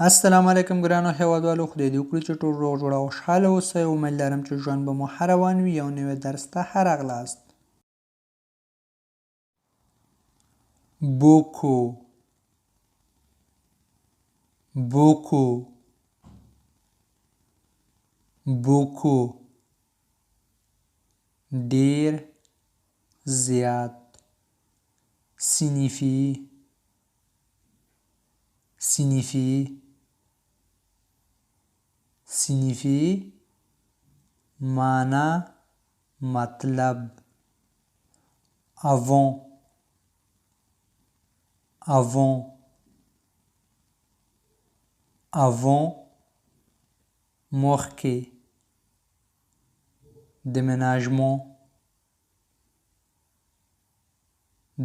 السلام علیکم ګرانو هیوادوالو، خدای دې وکړي چې ټول روغ جوړ او خوشحاله اوسئ. امید لرم چې ژوند به مو ښه روان وي. یو نوی درس ته ښه راغلاست. بوکو بوکو بوکو ډیر زیات. سینیفی سینیفی سینیفی معنا مطلب. avant avant avant مخکې. déménagement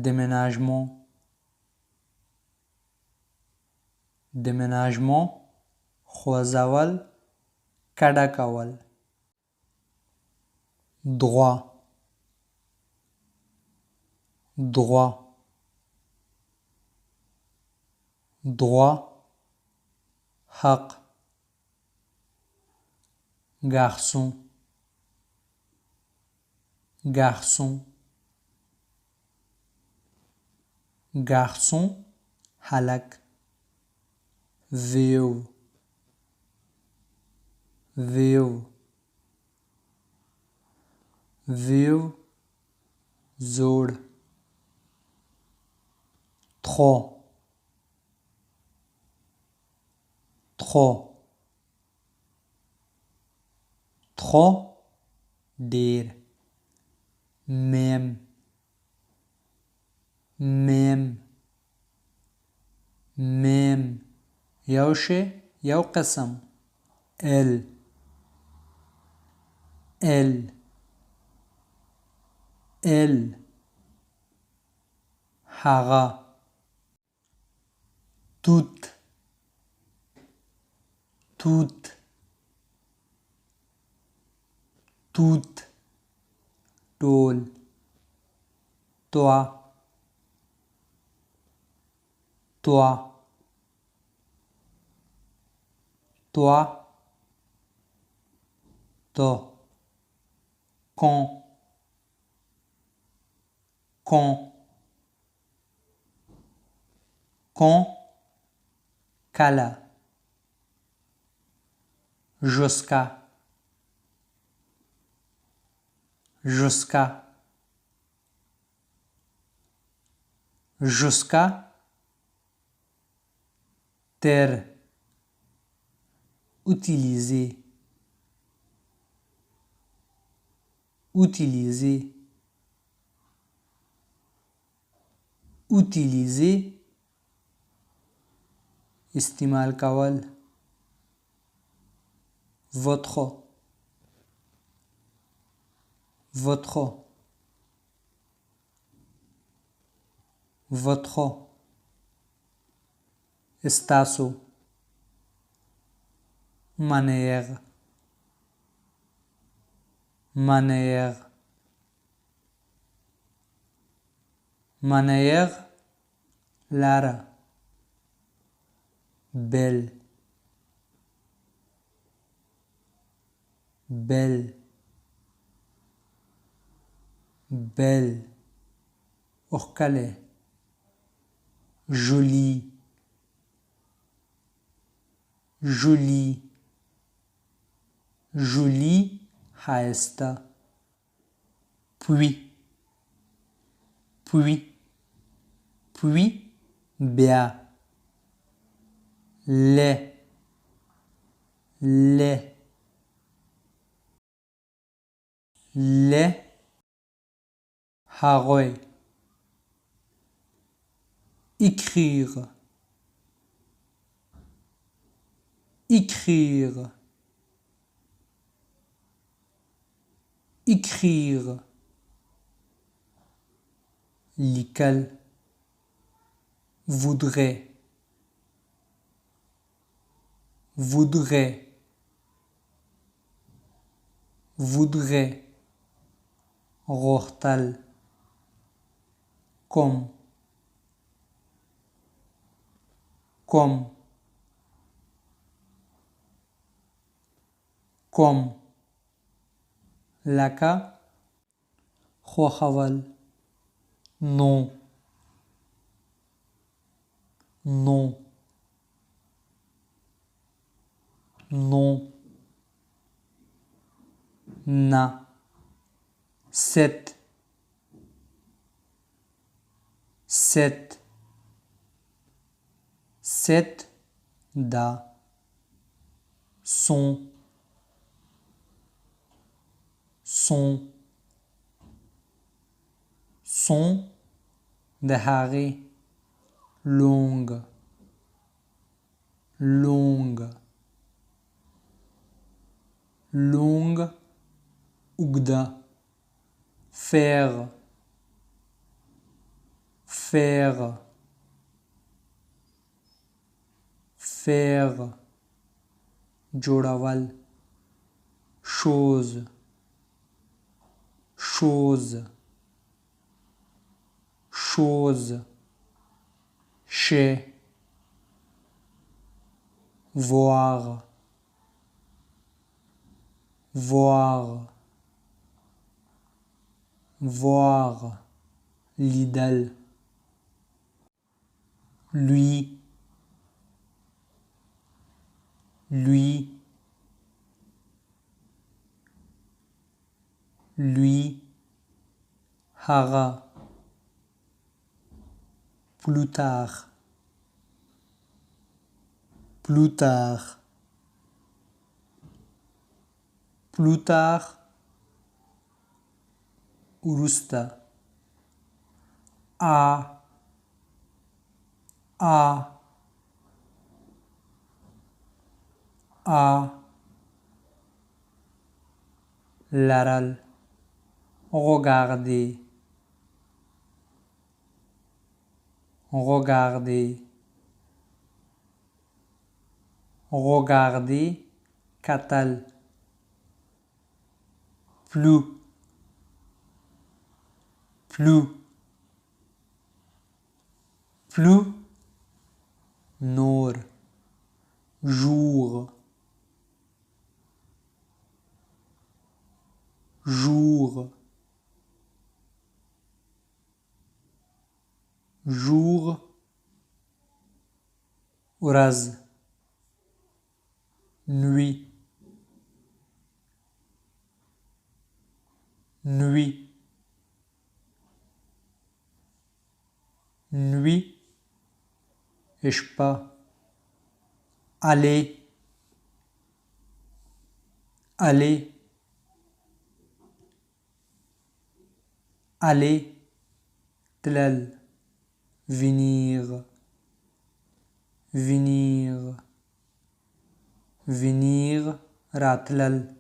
déménagement déménagement خوځول، کډه کول. droit droit droit حق. garçon garçon garçon هلک. veuve veuve veuve زوړ. trop trop trop ډیر. même même même یو شی، یو قسم. elle elle elle هغه. toute toute toute ټول. toi toi toi ته. quand quand quand کله. jusqu'à jusqu'à jusqu'à تر. utiliser utiliser utiliser استعمال کول. votre votre votre استاسو. manière manière manière لاره. belle belle belle اوښکلی. joli joli joli ښایسته. puis puis puis بیا. les les les هغوی. écrire écrire écrire لیکل. voudrait voudrait voudrait غوښتل. comme comme کوم لکه خوښول نو نو نو نه ست ست ست دا son son son د هغې long long long اوږده faire faire faire جوړول chose chose chose chez voir voir voir لیدل lui lui lui هغه plus tard plus tard plus tard وروسته لرل regarder regarder regarder کتل plus plus plus نور jour jour jour ورځ nuit nuit nuit شپه aller aller aller تلل venir venir venir راتلل